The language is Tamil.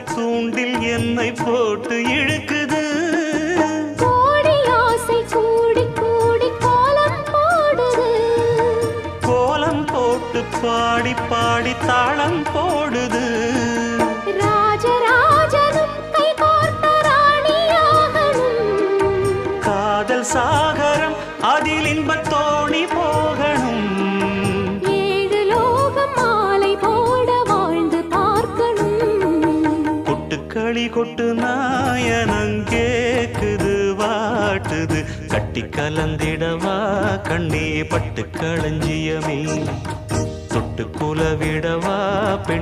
தூண்டில் என்னை போட்டு இழுக்குது. கோடி ஆசை கூடி கூடி கோலம் போடுது. கோலம் போட்டு பாடி பாடி தாளம் போடுது. ராஜராஜனும் கை கோர்த்த ராணியாகணும். காதல் சாகரம் அதில் இன்பத் தோணி போகணும். ஏழு லோகம் மாலை போட வாழ்ந்து பார்க்கணும். கொட்டுக்களி கொட்டு நாயனங்கேக்குது வாட்டுது. கட்டி கலந்திடவா கண்ணே பட்டு களஞ்சியமே. தொட்டு குலவிடவா பெண்